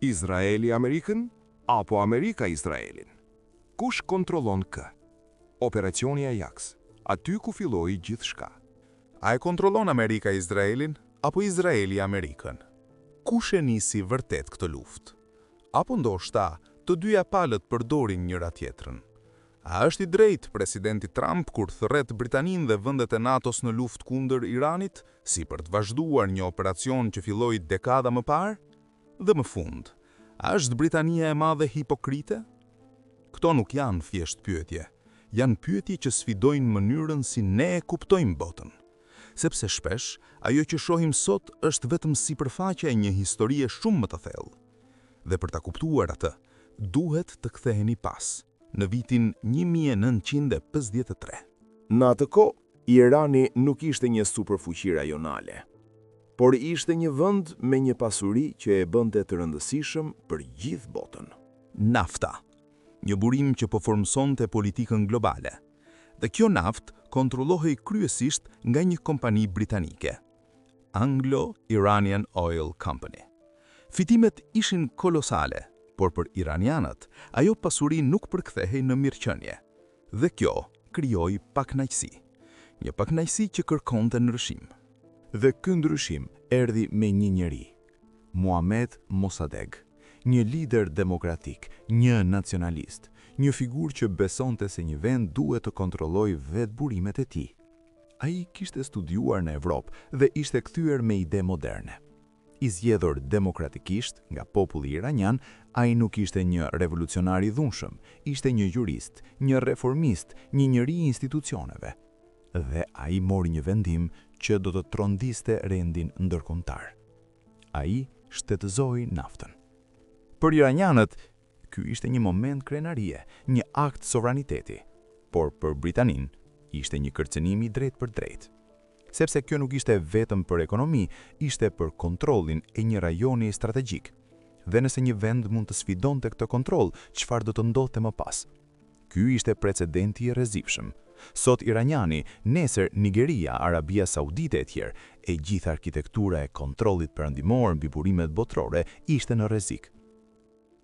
Izraeli Amerikën apo Amerika Izraelin? Kush kontrollon kë? Operacioni Ajax, aty ku filloi gjithçka. A e kontrollon Amerika Izraelin apo Izraeli Amerikën? Kush e nisi vërtet këtë luftë? Apo ndoshta të dyja palët përdorin njëra tjetrën? A është i drejtë presidenti Trump kur thërret Britaninë dhe vendet e NATO-s në luftë kundër Iranit, si për të vazhduar një operacion që filloi dekada më parë? Dhe më fund, a është Britania e Madhe hipokrite? Këto nuk janë thjesht pyetje, janë pyetje që sfidojnë mënyrën si ne e kuptojmë botën. Sepse shpesh, ajo që shohim sot është vetëm sipërfaqja e një historie shumë më të thellë. Dhe për ta kuptuar atë, duhet të ktheheni pas, në vitin 1953. Në atë kohë, Irani nuk ishte një superfuqi rajonale, por ishte një vend me një pasuri që e bënte të rëndësishëm për gjithë botën. Nafta, një burim që po formsonte politikën globale. Dhe kjo naftë kontrollohej kryesisht nga një kompani britanike, Anglo-Iranian Oil Company. Fitimet ishin kolosale, por për iranianët, ajo pasuri nuk përkthehej në mirëqenie. Dhe kjo krijoi pakënaqësi. Një pakënaqësi që kërkonte ndryshim. Dhe ky ndryshim erdhi me një njeri, Mohammad Mossadegh, një lider demokratik, një nacionalist, një figurë që besonte se një vend duhet të kontrollojë vetë burimet e tij. Ai kishte studiuar në Evropë dhe ishte kthyer me ide moderne. I zgjedhur demokratikisht nga populli iranian, ai nuk ishte një revolucionar i dhunshëm, ishte një jurist, një reformist, një njeri i institucioneve. Dhe ai mori një vendim që do të trondiste rendin ndërkombëtar. Ai shtetëzoi naftën. Për iranianët, ky ishte një moment krenarie, një akt sovraniteti, por për Britaninë ishte një kërcënim i drejt për drejt. Sepse kjo nuk ishte vetëm për ekonomi, ishte për kontrollin e një rajoni strategjik. Dhe nëse një vend mund të sfidonte këtë kontroll, çfarë do të ndodhte më pas? Ky ishte precedenti i rrezikshëm. Sot iraniani, nesër Nigeria, Arabia Saudite e tjerë, e gjithë arkitektura e kontrollit perëndimor mbi burimet botërore ishte në rrezik.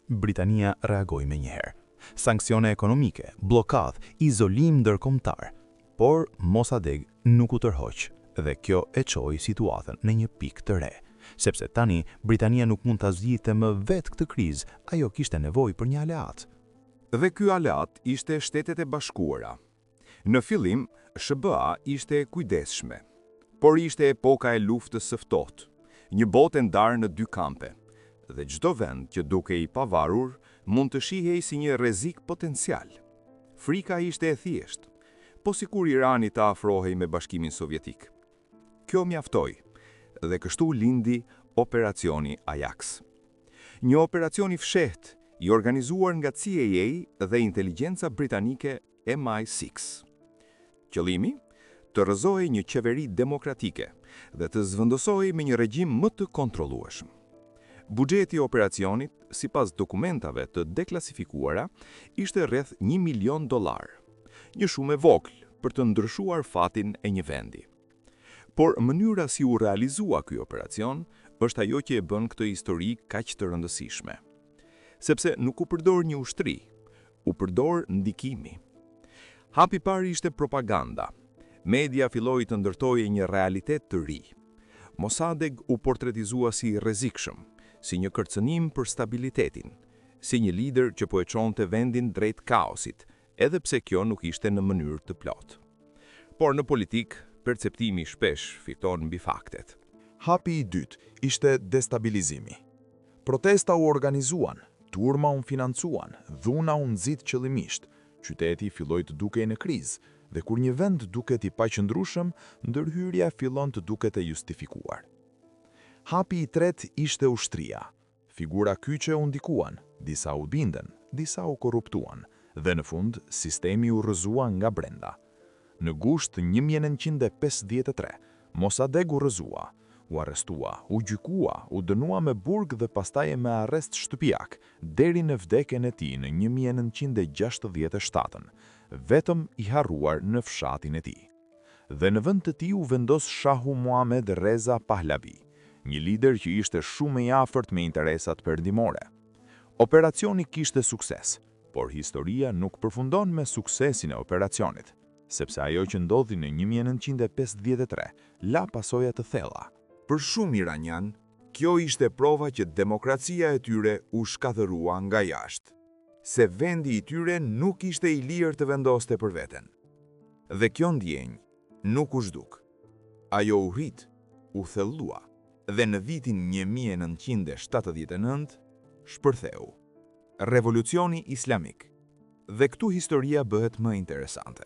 Britania reagoi menjëherë. Sanksione ekonomike, bllokadë, izolim ndërkombëtar. Por Mossadegh nuk u tërhoq. Dhe kjo e çoi situatën në një pikë të re, sepse tani Britania nuk mund ta zgjidhte më vetë këtë krizë, ajo kishte nevojë për një aleat. Dhe ky aleat ishte Shtetet e Bashkuara. Në fillim, SBA ishte kujdesshme, por ishte epoka e luftës së ftohtë, një botë e ndarë në dy kampe, dhe çdo vend që dukej i pavarur mund të shihej si një rrezik potencial. Frika ishte e thjeshtë, po sikur Irani të afrohej me Bashkimin Sovjetik. Kjo mjaftoi, dhe kështu lindi operacioni Ajax. Një operacion i fshehtë, i organizuar nga CIA dhe inteligjenca britanike MI6. Qëllimi? Të rrëzohej një qeveri demokratike dhe të zvendosojë me një regjim më të kontrollueshëm. Buxheti i operacionit, sipas dokumentave të deklasifikuara, ishte rreth $1 milion. Një shumë e vogël për të ndryshuar fatin e një vendi. Por mënyra si u realizua ky operacion është ajo që e bën këtë histori kaq të rëndësishme. Sepse nuk u përdor një ushtri, u përdor ndikimi. Hapi i parë ishte propaganda. Media filloi të ndërtojë një realitet të ri. Mossadegh u portretizua si rrezikshëm, si një kërcënim për stabilitetin, si një lider që po e çonte vendin drejt kaosit, edhe pse kjo nuk ishte në mënyrë të plotë. Por në politik, perceptimi shpesh fiton mbi faktet. Hapi i dytë ishte destabilizimi. Protesta u organizuan, turma u financuan, dhuna u nxit qëllimisht, qyteti filloi të dukej në krizë, dhe kur një vend duket i paqëndrueshëm, ndërhyrja fillon të duket e justifikuar. Hapi i tretë ishte ushtria. Figura kyçe u ndikuan, disa u binden, disa u korruptuan, dhe në fund sistemi u rrëzua nga brenda. Në gusht 1953, Mossadegh u rrëzua, u arrestua, u gjykua, u dënua me burg dhe pastaj me arrest shtëpiak, deri në vdekjen e tij në 1967, vetëm i harruar në fshatin e tij. Dhe në vend të tij u vendos Shahu Mohammed Reza Pahlavi, një lider që ishte shumë i afërt me interesat perëndimore. Operacioni kishte sukses, por historia nuk përfundon me suksesin e operacionit, sepse ajo që ndodhi në 1953 la pasoja të thella. Për shumë iranian, kjo ishte prova që demokracia e tyre u shkatërrua nga jashtë, se vendi i tyre nuk ishte i lirë të vendoste për veten. Dhe kjo ndjenjë nuk u zhduk. Ajo u rrit, u thellua, dhe në vitin 1979 shpërtheu. Revolucioni Islamik. Dhe këtu historia bëhet më interesante,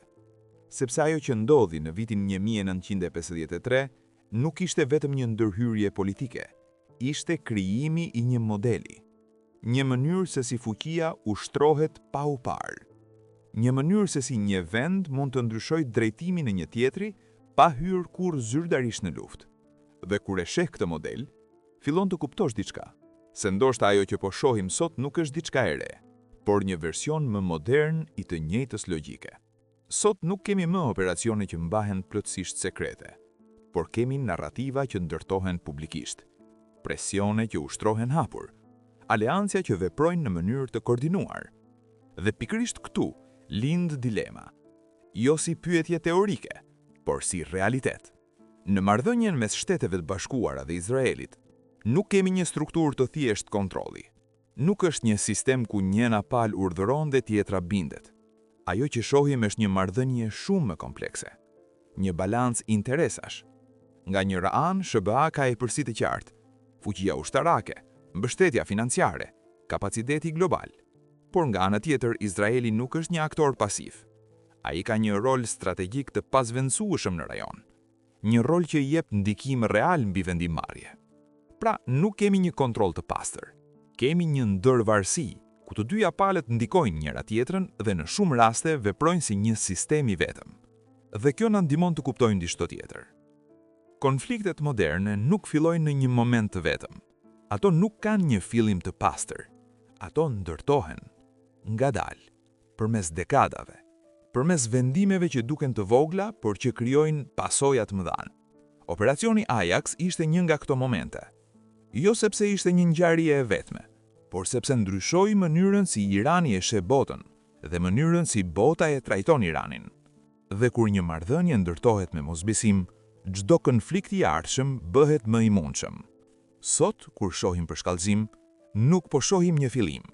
sepse ajo që ndodhi në vitin 1953 nuk ishte vetëm një ndërhyrje politike, ishte krijimi i një modeli, një mënyrë se si fuqia ushtrohet pa u parë, një mënyrë se si një vend mund të ndryshojë drejtimin e një tjetri pa hyrë kurrë zyrtarisht në luftë. Dhe kur e sheh këtë model, fillon të kuptosh diçka, se ndoshta ajo që po shohim sot nuk është diçka e re, por një version më modern i të njëjtës logjike. Sot nuk kemi më operacione që mbahen plotësisht sekrete, por kemi narrativa që ndërtohen publikisht, presione që ushtrohen hapur, aleanca që veprojnë në mënyrë të koordinuar. Dhe pikërisht këtu lind dilema, jo si pyetje teorike, por si realitet. Në marrëdhënien mes Shteteve të Bashkuara dhe Izraelit, nuk kemi një strukturë të thjeshtë kontrolli. Nuk është një sistem ku njëna palë urdhëron dhe tjetra bindet. Ajo që shohim është një marrëdhënie shumë më komplekse. Një balancë interesash. Nga njëra anë, SBA ka e përsi të qartë, fuqia ushtarake, mbështetja financiare, kapaciteti global. Por nga ana tjetër, Izraeli nuk është një aktor pasiv. Ai ka një rol strategjik të pasvendësueshëm në rajon. Një rol që i jep ndikim real mbi vendimmarrje. Pra, nuk kemi një kontroll të pastër. Kemi një ndërvarësi, ku të dyja palët ndikojnë njëra tjetrën dhe në shumë raste veprojnë si një sistem i vetëm. Dhe kjo na ndihmon të kuptojmë diçka tjetër. Konfliktet moderne nuk fillojnë në një moment të vetëm. Ato nuk kanë një fillim të pastër. Ato ndërtohen ngadalë, përmes dekadave, përmes vendimeve që duken të vogla, por që krijojnë pasoja të mëdha. Operacioni Ajax ishte një nga këto momente. Jo sepse ishte një ngjarje e vetme, por sepse ndryshoi mënyrën si Irani e sheh botën dhe mënyrën si bota e trajton Iranin. Dhe kur një marrëdhënie ndërtohet me mosbesim, çdo konflikt i ardhshëm bëhet më i mundshëm. Sot, kur shohim për shkallëzim, nuk po shohim një fillim,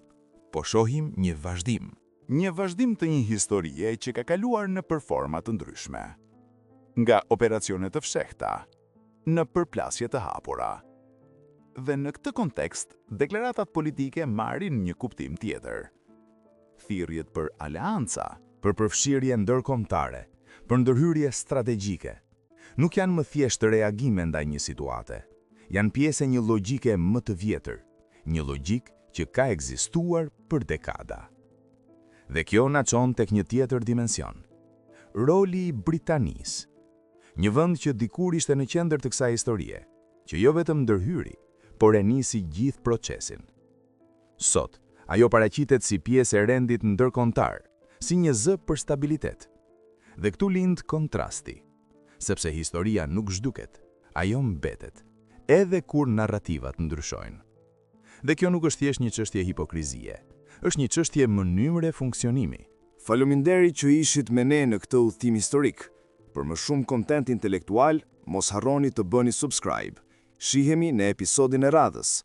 po shohim një vazhdim. Një vazhdim të një historie që ka kaluar në përforma të ndryshme. Nga operacione të fshehta, në përplasje të hapura. Dhe në këtë kontekst, deklaratat politike marrin një kuptim tjetër. Thirrjet për aleanca, Për përfshirje ndërkombëtare, për ndërhyrje strategjike, nuk janë më thjesht reagime ndaj një situate. Janë pjesë e një logjike më të vjetër, një logjik që ka ekzistuar për dekada. Dhe kjo na çon tek një tjetër dimension. Roli i Britanisë, një vend që dikur ishte në qendër të kësaj historie, që jo vetëm ndërhyri, por e nisi gjithë procesin. Sot, ajo paraqitet si pjesë e rendit ndërkombëtar, si një zë për stabilitet. Dhe këtu lind kontrasti, sepse historia nuk zhduket, ajo mbetet, edhe kur narrativat ndryshojnë. Dhe kjo nuk është thjesht një çështje hipokrizie, është një çështje mënyre funksionimi. faleminderit që ishit me ne në këtë udhtim historik. Për më shumë kontent intelektual, mos harroni të bëni subscribe. Shihemi në episodin e radhës.